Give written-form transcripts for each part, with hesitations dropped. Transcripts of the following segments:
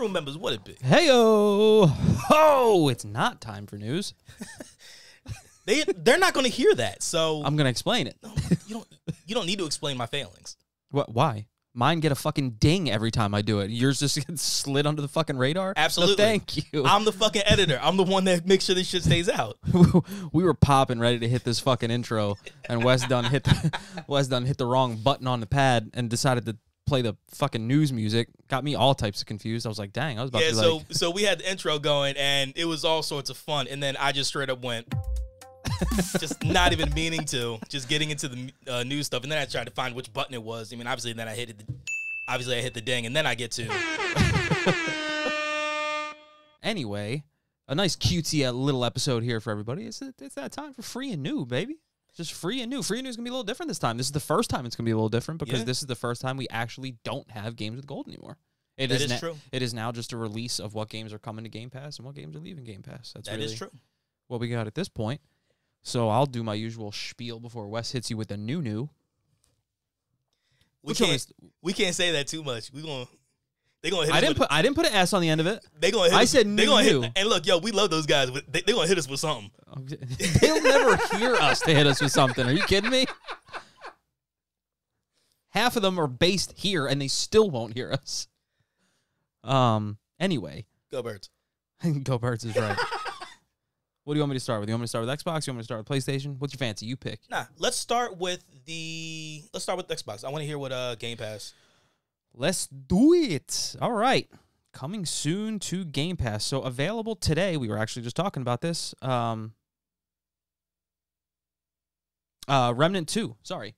crew members, what it be? Heyo! Oh, it's not time for news. They're not going to hear that, so I'm going to explain it. no, you don't need to explain my failings. What? Why? Mine get a fucking ding every time I do it. Yours just gets slid under the fucking radar? Absolutely. No, thank you. I'm the fucking editor. I'm the one that makes sure this shit stays out. We were popping ready to hit this fucking intro, and Wes done hit the wrong button on the pad and decided to play the fucking news music. Got me all types of confused. I was like, dang, I was about to be like... So we had the intro going, and it was all sorts of fun, and then I just straight up went... just not even meaning to, just getting into the news stuff, and then I tried to find which button it was. I mean, obviously, then I hit the ding, and then I get to. Anyway, a nice cutesy little episode here for everybody. It's that time for free and new, baby. Just free and new. Free and new is gonna be a little different this time. This is the first time it's gonna be a little different because this is the first time we actually don't have games with gold anymore. That is true. It is now just a release of what games are coming to Game Pass and what games are leaving Game Pass. That is true. What we got at this point. So I'll do my usual spiel before Wes hits you with a new. We can't say that too much. They gonna hit I didn't put an S on the end of it. They gonna hit I us, said they gonna new. And look, yo, we love those guys. They gonna hit us with something. They'll never hear us to hit us with something. Are you kidding me? Half of them are based here, and they still won't hear us. Anyway. Go Birds. Go Birds is right. What do you want me to start with? You want me to start with Xbox? You want me to start with PlayStation? What's your fancy? You pick. Nah, let's start with Xbox. I want to hear what Game Pass. Let's do it. All right. Coming soon to Game Pass. So available today. We were actually just talking about this. Remnant 2. Sorry.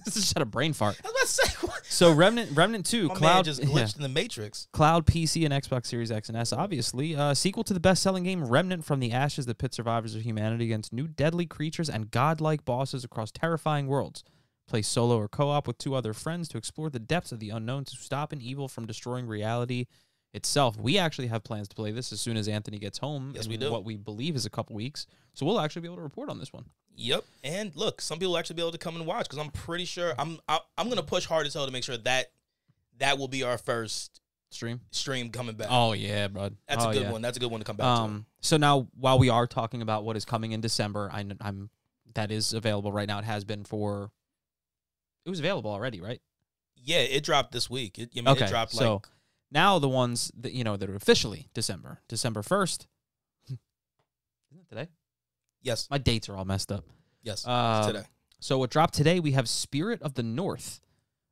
This is just a brain fart. I was about to say, what? So Remnant 2. My Cloud man just glitched in the Matrix. Cloud, PC, and Xbox Series X and S, obviously. Sequel to the best-selling game Remnant from the ashes that pit survivors of humanity against new deadly creatures and godlike bosses across terrifying worlds. Play solo or co-op with 2 other friends to explore the depths of the unknown to stop an evil from destroying reality itself. We actually have plans to play this as soon as Anthony gets home. Yes, in we do. What we believe is a couple weeks. So we'll actually be able to report on this one. Yep. And look, some people will actually be able to come and watch because I'm pretty sure I'm going to push hard as hell to make sure that will be our first stream coming back. Oh, yeah, bud. That's a good one. That's a good one to come back to. So now, while we are talking about what is coming in December, that is available right now. It has been for... It was available already, right? Yeah, it dropped this week. It dropped so now the ones that that are officially December 1st. Isn't it today? Yes. My dates are all messed up. Yes. It's today. So what dropped today? We have Spirit of the North.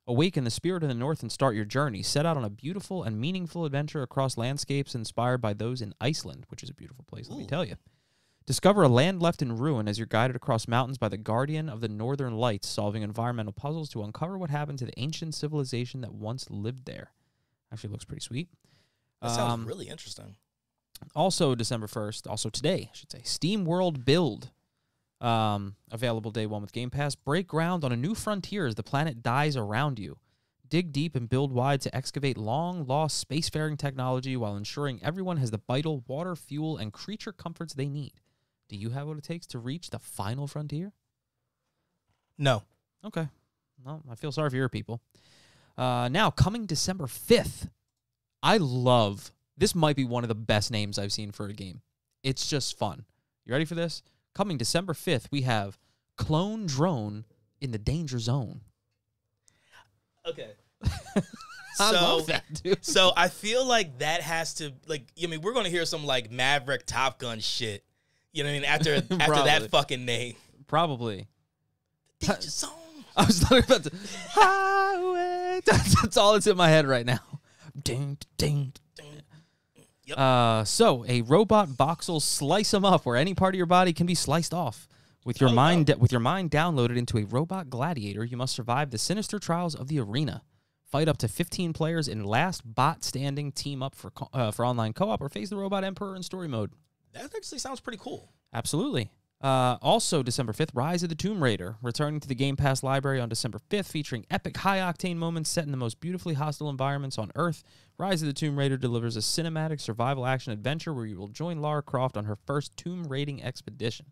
Awaken the spirit of the North and start your journey. Set out on a beautiful and meaningful adventure across landscapes inspired by those in Iceland, which is a beautiful place. Let me tell you. Discover a land left in ruin as you're guided across mountains by the guardian of the Northern Lights, solving environmental puzzles to uncover what happened to the ancient civilization that once lived there. Actually looks pretty sweet. That sounds really interesting. Also December 1st, also today, I should say, Steam World Build. Available day 1 with Game Pass. Break ground on a new frontier as the planet dies around you. Dig deep and build wide to excavate long-lost spacefaring technology while ensuring everyone has the vital water, fuel, and creature comforts they need. Do you have what it takes to reach the final frontier? No. Okay. Well, I feel sorry for your people. Now, coming December 5th, this might be one of the best names I've seen for a game. It's just fun. You ready for this? Coming December 5th, we have Clone Drone in the Danger Zone. Okay. I love that, dude. So I feel like that has to, we're going to hear some, Maverick Top Gun shit. You know what I mean? After that fucking name. Probably. Danger Zone. I was talking about the highway. That's all that's in my head right now. Ding, ding, ding. Yep. So a robot voxel slice 'em up where any part of your body can be sliced off. With your mind downloaded into a robot gladiator, you must survive the sinister trials of the arena. Fight up to 15 players in last bot standing team up for online co-op or face the robot emperor in story mode. That actually sounds pretty cool. Absolutely. Also, December 5th, Rise of the Tomb Raider, returning to the Game Pass library on December 5th, featuring epic high-octane moments set in the most beautifully hostile environments on Earth. Rise of the Tomb Raider delivers a cinematic survival action adventure where you will join Lara Croft on her first tomb raiding expedition.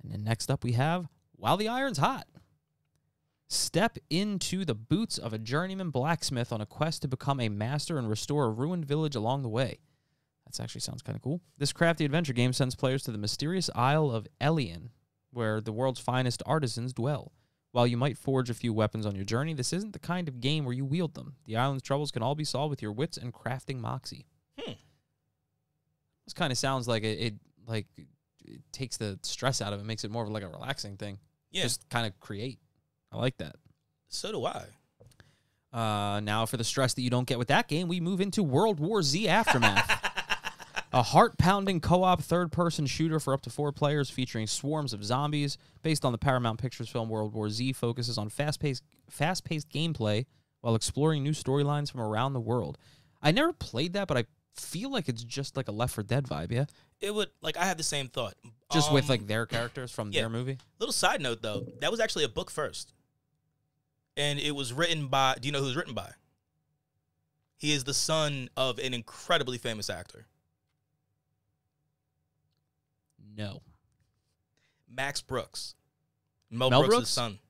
And then next up we have While the Iron's Hot. Step into the boots of a journeyman blacksmith on a quest to become a master and restore a ruined village along the way. That actually sounds kind of cool. This crafty adventure game sends players to the mysterious Isle of Elian, where the world's finest artisans dwell. While you might forge a few weapons on your journey, this isn't the kind of game where you wield them. The island's troubles can all be solved with your wits and crafting moxie. This kind of sounds like it takes the stress out of it, makes it more of like a relaxing thing. Yeah. Just kind of create. I like that. So do I. Now for the stress that you don't get with that game, we move into World War Z Aftermath. A heart-pounding co-op third-person shooter for up to 4 players featuring swarms of zombies. Based on the Paramount Pictures film World War Z, focuses on fast-paced gameplay while exploring new storylines from around the world. I never played that, but I feel like it's just like a Left 4 Dead vibe, yeah? It would, like, I had the same thought. Just with, like, their characters from their movie? Little side note, though. That was actually a book first. And it was written by, do you know who it was written by? He is the son of an incredibly famous actor. No. Max Brooks. Mel Brooks' son.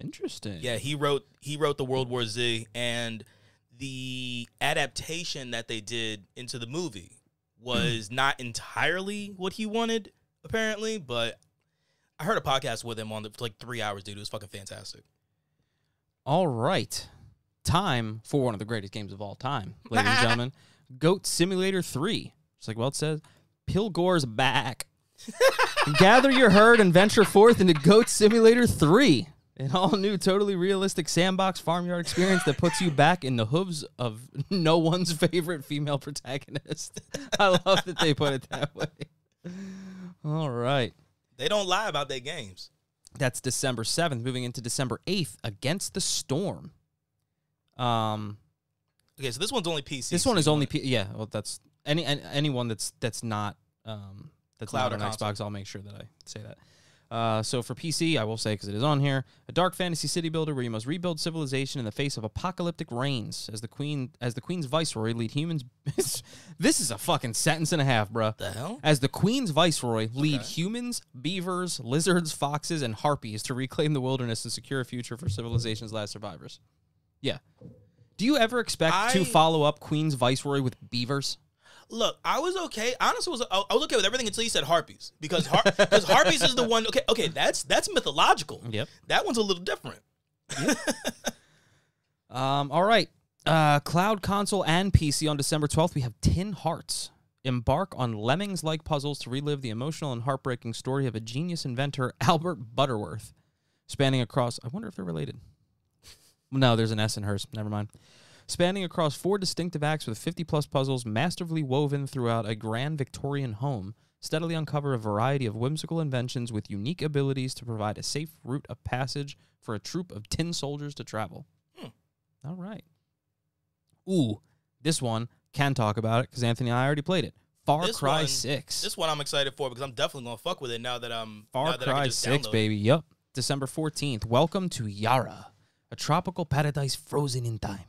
Interesting. Yeah, he wrote the World War Z, and the adaptation that they did into the movie was not entirely what he wanted, apparently, but I heard a podcast with him on for like 3 hours, dude. It was fucking fantastic. All right. Time for one of the greatest games of all time, ladies and gentlemen. Goat Simulator 3. Just like it says, Pilgor's back. Gather your herd and venture forth into Goat Simulator 3. An all-new, totally realistic sandbox farmyard experience that puts you back in the hooves of no one's favorite female protagonist. I love that they put it that way. All right. They don't lie about their games. That's December 7th. Moving into December 8th, Against the Storm. Okay, so this one's only PC. This one is only yeah. Well, that's anyone that's not that's Cloud not or on Xbox. I'll make sure that I say that. So for PC, I will say because it is on here, a dark fantasy city builder where you must rebuild civilization in the face of apocalyptic rains. As the Queen's Viceroy, lead humans. This is a fucking sentence and a half, bruh. The hell? As the Queen's Viceroy, lead humans, beavers, lizards, foxes, and harpies to reclaim the wilderness and secure a future for civilization's last survivors. Yeah. Do you ever expect to follow up Queen's Viceroy with beavers? Look, I was okay. Honestly, I was okay with everything until you said harpies, because harpies is the one. Okay, that's mythological. Yep, that one's a little different. Yep. All right. Cloud console and PC on December 12th. We have Tin Hearts. Embark on lemmings-like puzzles to relive the emotional and heartbreaking story of a genius inventor, Albert Butterworth, spanning across. I wonder if they're related. No, there's an S in hers. Never mind. Spanning across 4 distinctive acts with 50-plus puzzles masterfully woven throughout a grand Victorian home, steadily uncover a variety of whimsical inventions with unique abilities to provide a safe route of passage for a troop of tin soldiers to travel. All right. Ooh, this one, can talk about it because Anthony and I already played it. Far Cry 6. This one I'm excited for because I'm definitely going to fuck with it now that I'm... Far Cry 6, baby. Yep. December 14th. Welcome to Yara, a tropical paradise frozen in time.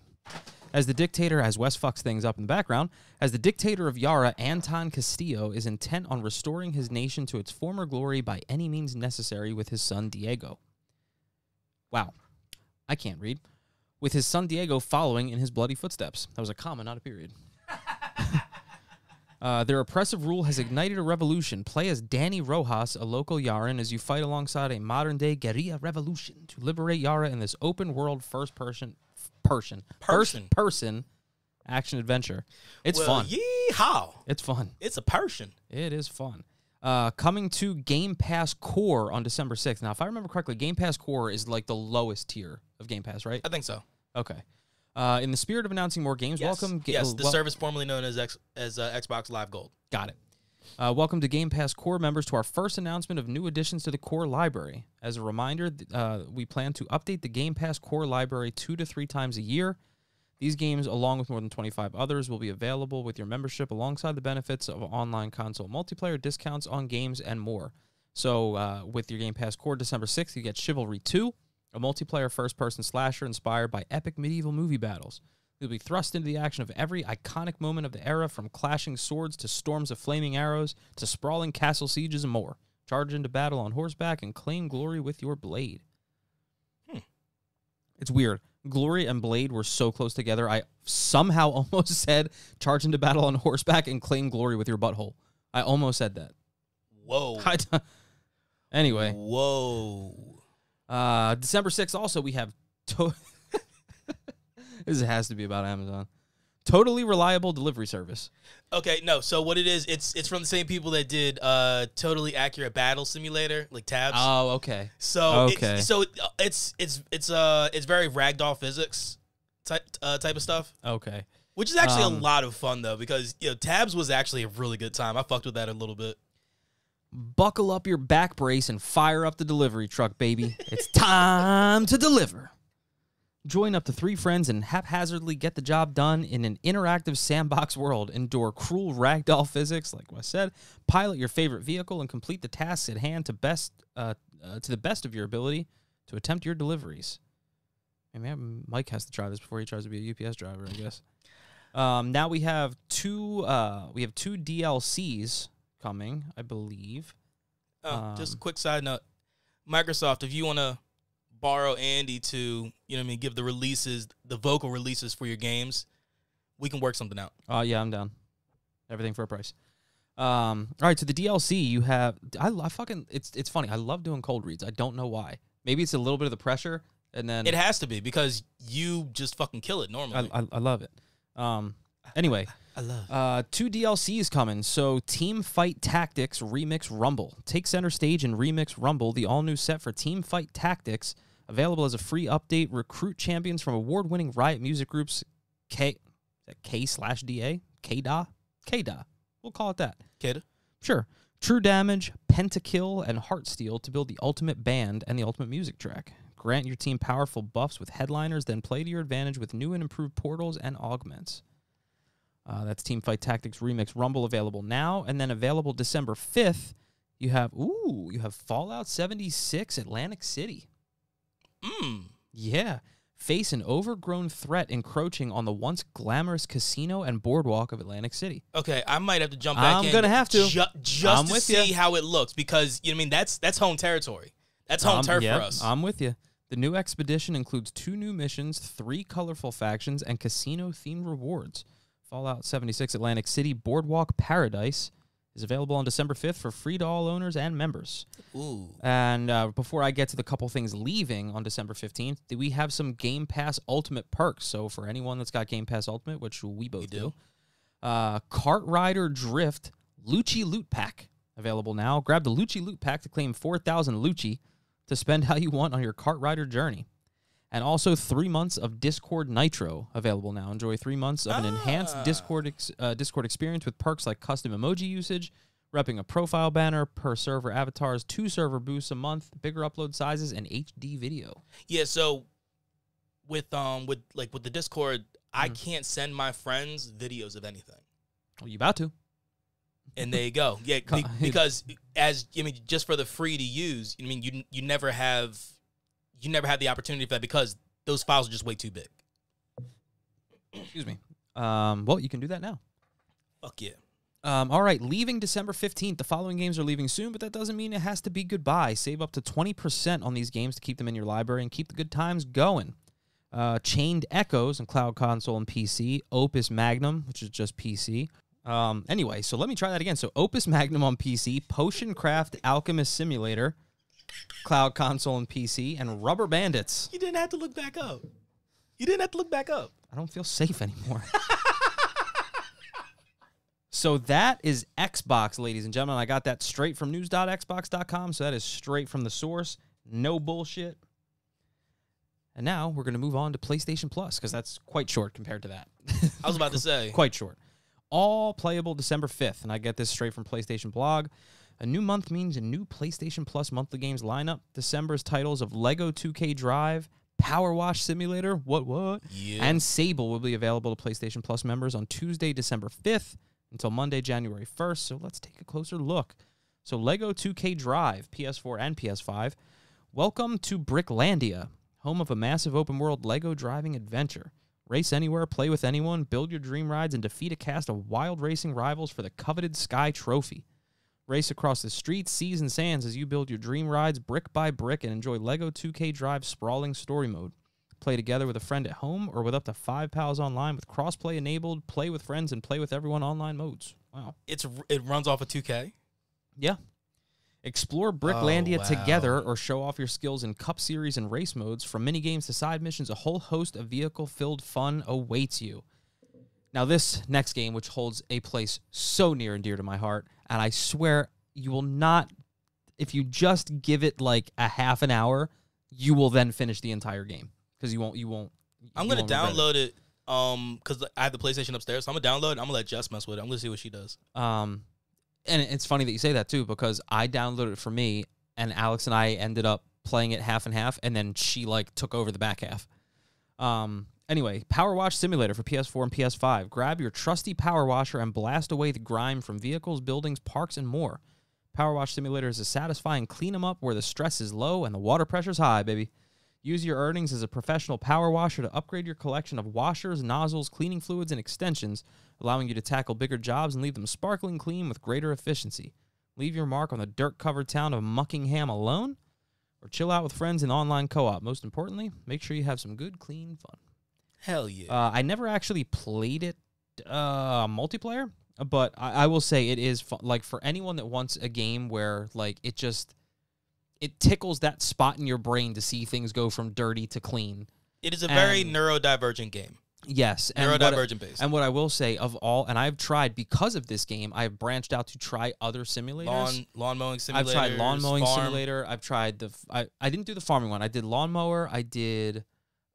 As the dictator, as Wes fucks things up in the background, as the dictator of Yara, Anton Castillo is intent on restoring his nation to its former glory by any means necessary with his son Diego. Wow. I can't read. With his son Diego following in his bloody footsteps. That was a comma, not a period. Their oppressive rule has ignited a revolution. Play as Danny Rojas, a local Yaran, as you fight alongside a modern-day guerrilla revolution to liberate Yara in this open-world first-person action adventure. It's fun. Yeehaw! It's fun. It's a Persian. It is fun. Coming to Game Pass Core on December 6th. Now, if I remember correctly, Game Pass Core is like the lowest tier of Game Pass, right? I think so. Okay. In the spirit of announcing more games, welcome. The service formerly known as Xbox Live Gold. Got it. Welcome to Game Pass Core members to our first announcement of new additions to the Core library. As a reminder, we plan to update the Game Pass Core library 2 to 3 times a year. These games, along with more than 25 others, will be available with your membership alongside the benefits of online console multiplayer, discounts on games, and more. So with your Game Pass Core December 6th, you get Chivalry 2, a multiplayer first-person slasher inspired by epic medieval movie battles. You'll be thrust into the action of every iconic moment of the era, from clashing swords to storms of flaming arrows to sprawling castle sieges and more. Charge into battle on horseback and claim glory with your blade. It's weird. Glory and Blade were so close together. I somehow almost said charge into battle on horseback and claim glory with your butthole. I almost said that. Whoa. Anyway. Whoa. December 6th also we have... This has to be about Amazon. Totally reliable delivery service. Okay, no. So what it is, it's from the same people that did Totally Accurate Battle Simulator, like Tabs. Oh, okay. So okay. It's very ragdoll physics type of stuff. Okay. Which is actually a lot of fun though, because Tabs was actually a really good time. I fucked with that a little bit. Buckle up your back brace and fire up the delivery truck, baby. It's time to deliver. Join up to 3 friends and haphazardly get the job done in an interactive sandbox world. Endure cruel ragdoll physics, like I said. Pilot your favorite vehicle and complete the tasks at hand to the best of your ability to attempt your deliveries. Maybe Mike has to try this before he tries to be a UPS driver, I guess. Now we have two DLCs coming, I believe. Just a quick side note. Microsoft, if you want to borrow Andy to, give the releases, the vocal releases for your games, we can work something out. Yeah, I'm down. Everything for a price. All right, so the DLC you have, it's funny. I love doing cold reads. I don't know why. Maybe it's a little bit of the pressure, and then it has to be because you just fucking kill it normally. I love it. Anyway, I love 2 DLCs coming. So Team Fight Tactics Remix Rumble. Take center stage in Remix Rumble, the all-new set for Team Fight Tactics, available as a free update. Recruit champions from award-winning Riot music groups K/DA? K-Da? K-Da. We'll call it that. K-Da? Sure. True Damage, Pentakill, and Heartsteel to build the ultimate band and the ultimate music track. Grant your team powerful buffs with headliners, then play to your advantage with new and improved portals and augments. That's Team Fight Tactics Remix Rumble, available now, and then available December 5th. You have Fallout 76 Atlantic City. Yeah. Face an overgrown threat encroaching on the once glamorous casino and boardwalk of Atlantic City. Okay, I might have to jump back in. I'm going to have to. Just to see how it looks, because, that's home territory. That's home turf for us. I'm with you. The new expedition includes 2 new missions, 3 colorful factions, and casino-themed rewards. Fallout 76 Atlantic City Boardwalk Paradise is available on December 5th for free to all owners and members. Ooh. And before I get to the couple things leaving on December 15th, we have some Game Pass Ultimate perks. So for anyone that's got Game Pass Ultimate, which we both do, Kart Rider Drift Lucci Loot Pack available now. Grab the Lucci Loot Pack to claim 4,000 Lucci to spend how you want on your Kart Rider journey. And also 3 months of Discord Nitro available now. Enjoy 3 months of an enhanced Discord experience with perks like custom emoji usage, repping a profile banner, per server avatars, 2 server boosts a month, bigger upload sizes, and HD video. Yeah, so with the Discord, I can't send my friends videos of anything. Well, you about to. And there you go. Yeah, because just for the free to use, you never have the opportunity for that because those files are just way too big. Excuse me. Well, you can do that now. Fuck yeah. All right, leaving December 15th. The following games are leaving soon, but that doesn't mean it has to be goodbye. Save up to 20% on these games to keep them in your library and keep the good times going. Chained Echoes on Cloud Console and PC. Opus Magnum, which is just PC. Anyway, so let me try that again. So Opus Magnum on PC, Potion Craft Alchemist Simulator, Cloud Console and PC, and Rubber Bandits. You didn't have to look back up. I don't feel safe anymore. So that is Xbox, ladies and gentlemen. I got that straight from news.xbox.com, so that is straight from the source. No bullshit. And now we're going to move on to PlayStation Plus, because that's quite short compared to that. I was about to say. Quite short. All playable December 5th, and I get this straight from PlayStation Blog. A new month means a new PlayStation Plus monthly games lineup. December's titles of Lego 2K Drive, Power Wash Simulator, yeah, and Sable will be available to PlayStation Plus members on Tuesday, December 5th until Monday, January 1st. So let's take a closer look. So Lego 2K Drive, PS4 and PS5. Welcome to Bricklandia, home of a massive open-world Lego driving adventure. Race anywhere, play with anyone, build your dream rides, and defeat a cast of wild racing rivals for the coveted Sky Trophy. Race across the streets, seas, and sands as you build your dream rides brick by brick and enjoy Lego 2K Drive's sprawling story mode. Play together with a friend at home or with up to 5 pals online with crossplay enabled. Play with friends and play with everyone online modes. Wow. It runs off of 2K? Yeah. Explore Bricklandia wow. together or show off your skills in Cup Series and race modes. From minigames to side missions, a whole host of vehicle-filled fun awaits you. Now, this next game, which holds a place so near and dear to my heart, and I swear you will not, if you just give it like a half an hour, you will then finish the entire game because you won't. I'm gonna download it because I have the PlayStation upstairs. So I'm gonna download it. I'm gonna let Jess mess with it. I'm gonna see what she does. And it's funny that you say that too because I downloaded it for me, and Alex and I ended up playing it half and half, and then she like took over the back half. Anyway, Power Wash Simulator for PS4 and PS5. Grab your trusty power washer and blast away the grime from vehicles, buildings, parks, and more. Power Wash Simulator is a satisfying clean 'em up where the stress is low and the water pressure's high, baby. Use your earnings as a professional power washer to upgrade your collection of washers, nozzles, cleaning fluids, and extensions, allowing you to tackle bigger jobs and leave them sparkling clean with greater efficiency. Leave your mark on the dirt-covered town of Muckingham alone, or chill out with friends in online co-op. Most importantly, make sure you have some good, clean fun. Hell yeah. I never actually played it multiplayer, but I will say it is fun. Like, for anyone that wants a game where, like, it tickles that spot in your brain to see things go from dirty to clean. It is a very neurodivergent game. Yes. Neurodivergent based. And what I will say of all, and I've tried, because of this game, I've branched out to try other simulators. Lawn mowing simulator. I've tried lawn mowing simulator. I've tried I didn't do the farming one. I did lawnmower. I did...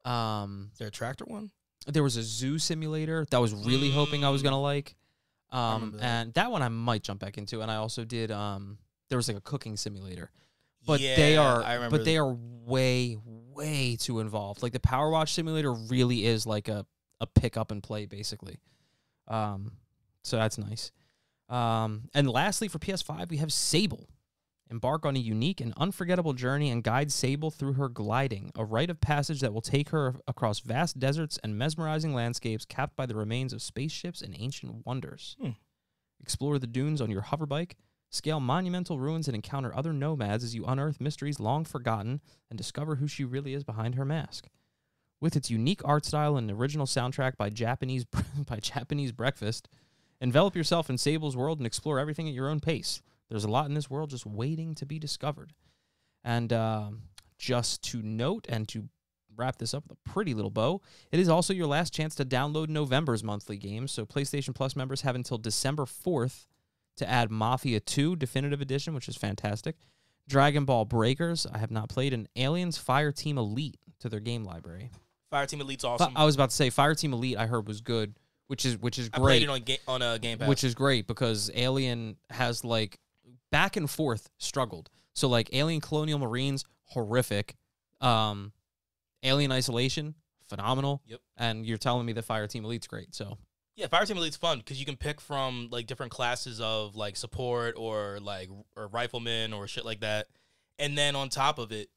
Is there a tractor one? There was a zoo simulator that I was really hoping I was going to like. And that one I might jump back into. And I also did... there was like a cooking simulator. But yeah, they are way, way too involved. Like the Power Wash Simulator really is like a pick up and play basically. So that's nice. And lastly, for PS5, we have Sable. Embark on a unique and unforgettable journey and guide Sable through her gliding, a rite of passage that will take her across vast deserts and mesmerizing landscapes capped by the remains of spaceships and ancient wonders. Explore the dunes on your hoverbike. Scale monumental ruins and encounter other nomads as you unearth mysteries long forgotten and discover who she really is behind her mask. With its unique art style and original soundtrack by Japanese Breakfast, envelop yourself in Sable's world and explore everything at your own pace. There's a lot in this world just waiting to be discovered. And just to note and to wrap this up with a pretty little bow, it is also your last chance to download November's monthly games, so PlayStation Plus members have until December 4th to add Mafia 2 Definitive Edition, which is fantastic, Dragon Ball Breakers, I have not played, and Aliens Fireteam Elite to their game library. Fireteam Elite's awesome. I was about to say Fireteam Elite I heard was good, which is great. I played it on GamePass. Which is great because Alien has like back and forth struggled. So like Alien Colonial Marines, horrific. Alien Isolation, phenomenal. Yep. And you're telling me that Fireteam Elite's great, so... Yeah, Fireteam Elite's fun because you can pick from like different classes of like support or riflemen or shit like that. And then on top of it,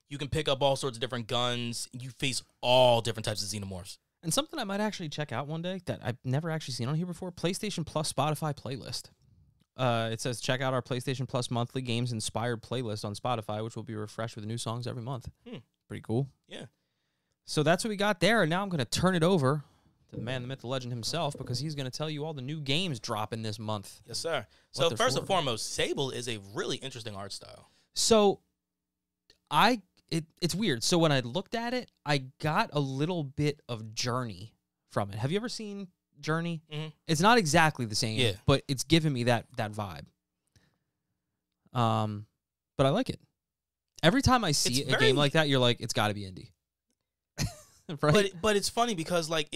you can pick up all sorts of different guns. You face all different types of xenomorphs. And something I might actually check out one day that I've never actually seen on here before, PlayStation Plus Spotify playlist. It says check out our PlayStation Plus monthly games inspired playlist on Spotify, which will be refreshed with new songs every month. Pretty cool. Yeah. So that's what we got there. And now I'm going to turn it over to the man, the myth, the legend himself, because he's going to tell you all the new games dropping this month. Yes, sir. So first and foremost, Sable is a really interesting art style. So it's weird. So when I looked at it, I got a little bit of Journey from it. Have you ever seen Journey? Mm-hmm. It's not exactly the same, yeah, but it's giving me that vibe. But I like it. Every time I see a game like that, you're like, it's got to be indie. Right? But it's funny because like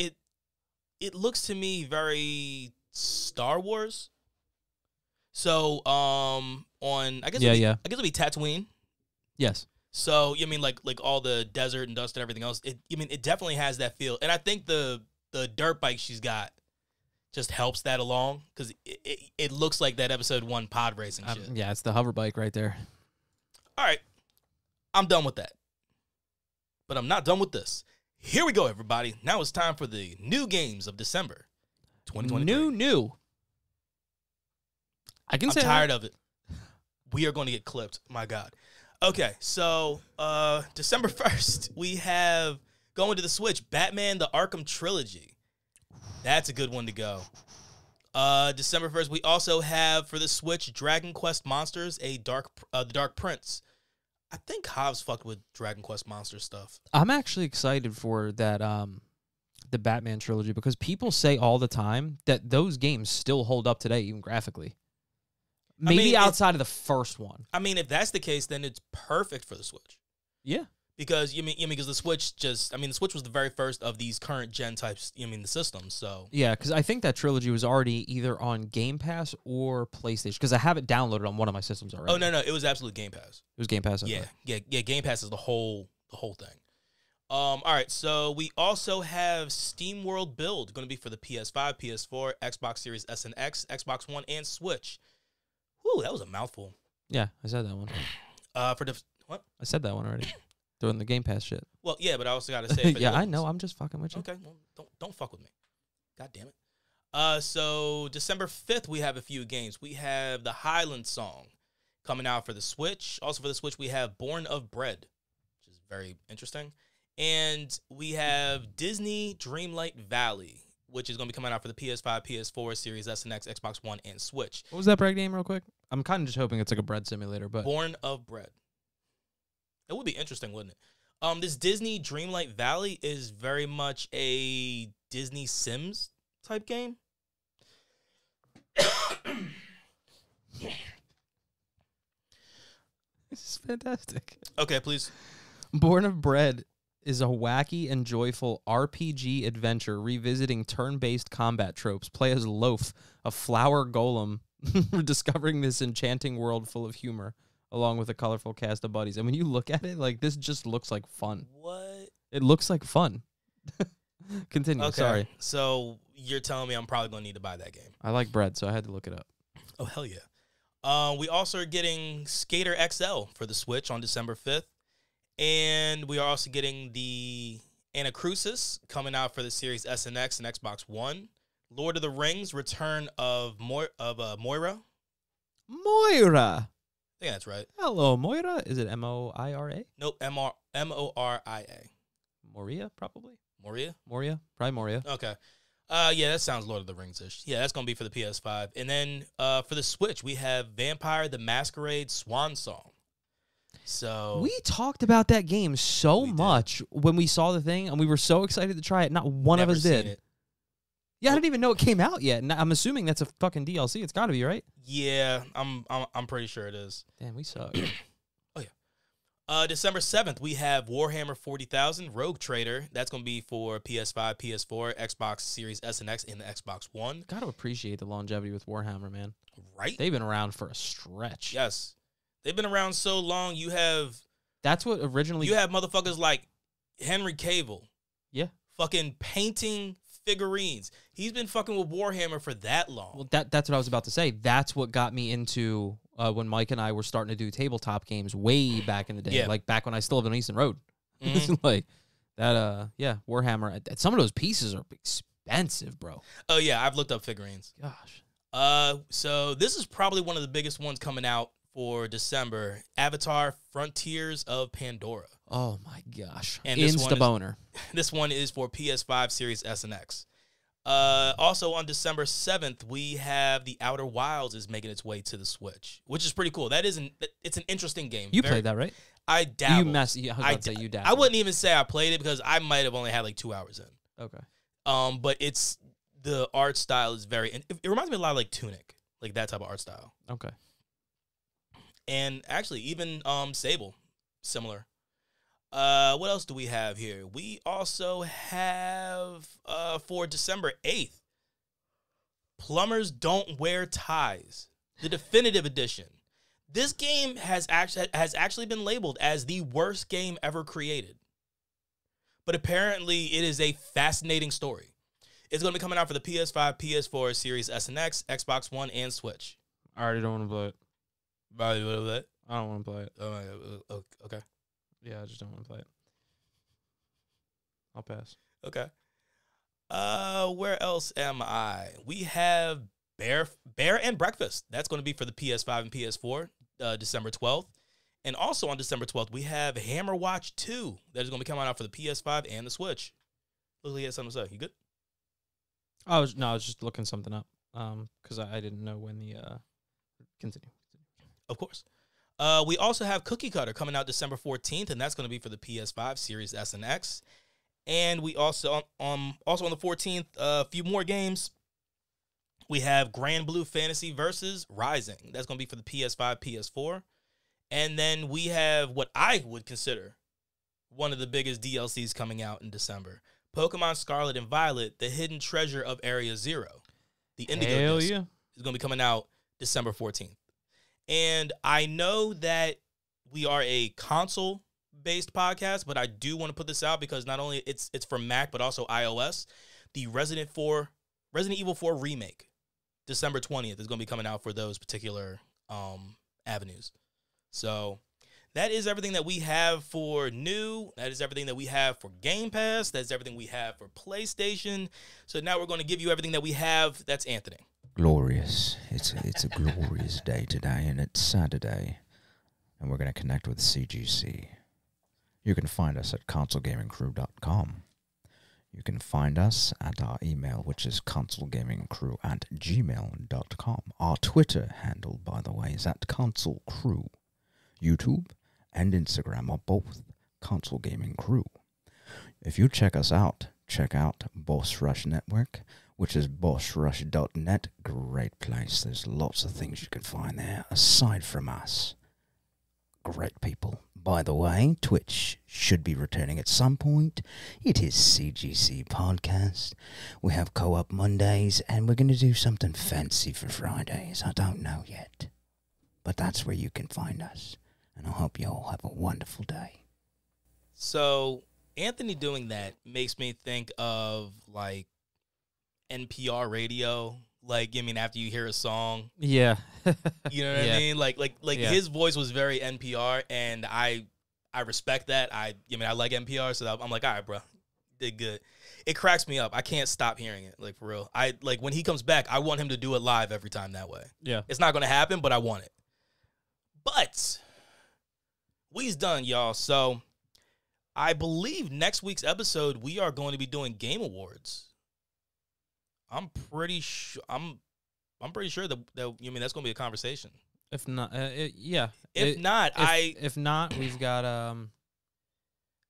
it looks to me very Star Wars. So I guess it'll be Tatooine. Yes. So you mean like all the desert and dust and everything else. It definitely has that feel, and I think the dirt bike she's got just helps that along because it looks like that episode 1 pod racing shit. Yeah, it's the hover bike right there. All right, I'm done with that, but I'm not done with this. Here we go, everybody. Now it's time for the new games of December 2023. New. I'm tired of it. We are going to get clipped. My God. Okay, so December 1st, we have going to the Switch, Batman the Arkham Trilogy. That's a good one to go. December 1st, we also have for the Switch Dragon Quest Monsters, the Dark Prince. I think Hobbs fucked with Dragon Quest Monster stuff. I'm actually excited for that the Batman trilogy because people say all the time that those games still hold up today, even graphically. Maybe outside of the first one. I mean, if that's the case, then it's perfect for the Switch. Yeah. Because because the Switch the Switch was the very first of these current gen types, the systems, so. Yeah, because I think that trilogy was already either on Game Pass or PlayStation, because I have it downloaded on one of my systems already. Oh, no, it was absolute Game Pass. It was Game Pass? Okay. Yeah, Game Pass is the whole thing. All right, so we also have Steam World Build, going to be for the PS5, PS4, Xbox Series S and X, Xbox One, and Switch. Whew, that was a mouthful. Yeah, I said that one. What? I said that one already. Doing the Game Pass shit. Well, yeah, but I also got to say yeah, I know. I'm just fucking with you. Okay, well, don't fuck with me. God damn it. So December 5th, we have a few games. We have the Highland Song coming out for the Switch. Also for the Switch, we have Born of Bread, which is very interesting. And we have Disney Dreamlight Valley, which is going to be coming out for the PS5, PS4, Series S and X, Xbox One, and Switch. What was that bread game real quick? I'm kind of just hoping it's like a bread simulator, but Born of Bread. It would be interesting, wouldn't it? This Disney Dreamlight Valley is very much a Disney Sims type game. This is fantastic. Okay, please. Born of Bread is a wacky and joyful RPG adventure revisiting turn-based combat tropes. Play as Loaf, a flower golem, discovering this enchanting world full of humor, along with a colorful cast of buddies. And when you look at it, like, this just looks like fun. What? It looks like fun. Continue. Okay. Sorry. So you're telling me I'm probably going to need to buy that game. I like bread, so I had to look it up. Oh, hell yeah. We also are getting Skater XL for the Switch on December 5th. And we are also getting the Anacrusis coming out for the Series S and X and Xbox One. Lord of the Rings, Return of Moira. Moira. I think that's right. Hello, Moira. Is it Moira? Nope, Moria. Moria, probably. Moria? Moria? Probably Moria. Okay. Yeah, that sounds Lord of the Rings-ish. Yeah, that's going to be for the PS5. And then for the Switch, we have Vampire the Masquerade Swan Song. So we talked about that game so much when we saw the thing, and we were so excited to try it. Not one of us did. It. Yeah, I didn't even know it came out yet. And I'm assuming that's a fucking DLC. It's got to be, right? Yeah, I'm pretty sure it is. Damn, we suck. Oh yeah. December 7th, we have Warhammer 40,000 Rogue Trader. That's going to be for PS5, PS4, Xbox Series S and X, and the Xbox One. Got to appreciate the longevity with Warhammer, man. Right? They've been around for a stretch. Yes. They've been around so long. You have... That's what originally... You have motherfuckers like Henry Cavill. Yeah. Fucking painting figurines. He's been fucking with Warhammer for that long. Well, that's what I was about to say. That's what got me into when Mike and I were starting to do tabletop games way back in the day. Yeah. Like back when I still lived on Easton Road. Mm-hmm. Like that, yeah, Warhammer. Some of those pieces are expensive, bro. Oh, yeah. I've looked up figurines. Gosh. So this is probably one of the biggest ones coming out for December. Avatar Frontiers of Pandora. Oh, my gosh. And this Insta-boner. This one is for PS5, Series S and X. Also on December 7th, we have The Outer Wilds is making its way to the Switch, which is pretty cool. It's an interesting game. You played that, right? I dabbled. I was about to say you dabbled. I wouldn't even say I played it because I might have only had like 2 hours in. Okay. But the art style is it reminds me a lot of like Tunic, like that type of art style. Okay. And actually, even Sable, similar. What else do we have here? We also have for December 8th, Plumbers Don't Wear Ties, the definitive edition. This game has actually been labeled as the worst game ever created. But apparently, it is a fascinating story. It's going to be coming out for the PS5, PS4, Series S and X, Xbox One, and Switch. I already don't want to play it. I I don't want to play it. Okay. Yeah, I just don't want to play it. I'll pass. Okay. Where else am I? We have Bear and Breakfast. That's going to be for the PS5 and PS4, December 12th. And also on December 12th, we have Hammer Watch 2 that is going to be coming out for the PS5 and the Switch. Look like he has something to say. You good? I was just looking something up because I didn't know when the continue. Of course. We also have Cookie Cutter coming out December 14th, and that's going to be for the PS5, Series S and X. And we also on the 14th, a few more games. We have Grand Blue Fantasy Versus Rising. That's going to be for the PS5, PS4. And then we have what I would consider one of the biggest DLCs coming out in December. Pokemon Scarlet and Violet, The Hidden Treasure of Area Zero. The Indigo disc is going to be coming out December 14th. And I know that we are a console-based podcast, but I do want to put this out because not only it's for Mac, but also iOS. The Resident Evil 4 Remake, December 20th, is going to be coming out for those particular avenues. So that is everything that we have for new. That is everything that we have for Game Pass. That's everything we have for PlayStation. So now we're going to give you everything that we have. That's Anthony. Glorious. It's a glorious day today, and it's Saturday, and we're going to connect with CGC. You can find us at consolegamingcrew.com. You can find us at our email, which is consolegamingcrew@gmail.com. Our Twitter handle, by the way, is at consolecrew. YouTube and Instagram are both Console Gaming Crew. If you check us out, check out Boss Rush Network, which is bossrush.net. Great place. There's lots of things you can find there aside from us. Great people. By the way, Twitch should be returning at some point. It is CGC Podcast. We have Co-op Mondays, and we're going to do something fancy for Fridays. I don't know yet. But that's where you can find us. And I hope you all have a wonderful day. So Anthony doing that makes me think of like NPR radio. Like, I mean, after you hear a song, Yeah. you know what I mean? Like Yeah. his voice was very NPR, and I respect that. I like NPR, so I'm like, all right, bro, did good. It cracks me up. I can't stop hearing it, like, for real. I like when he comes back, I want him to do it live every time that way. Yeah. It's not going to happen, but I want it. But we's done, y'all. So I believe next week's episode we are going to be doing Game Awards. I'm pretty sure that that's going to be a conversation. If not, yeah. If not, we've got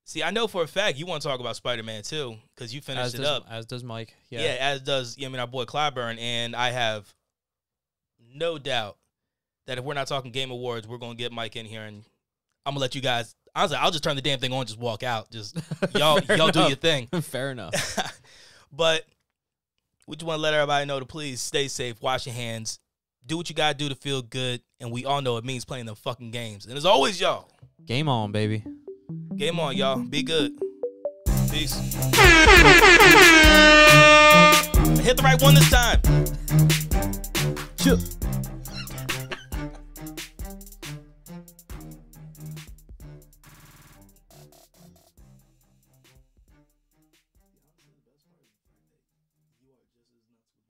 see. I know for a fact you want to talk about Spider-Man 2 because you finished it up. As does Mike. Yeah, as does our boy Clyburn, and I have no doubt that if we're not talking Game Awards, we're gonna get Mike in here, and I'm gonna let you guys. Honestly, I'll just turn the damn thing on, just walk out, just y'all do your thing. Fair enough. But we just want to let everybody know to please stay safe, wash your hands, do what you gotta do to feel good, and we all know it means playing the fucking games. And as always, y'all, Game on, baby. game on, y'all. Be good. Peace. Hit the right one this time. Chill.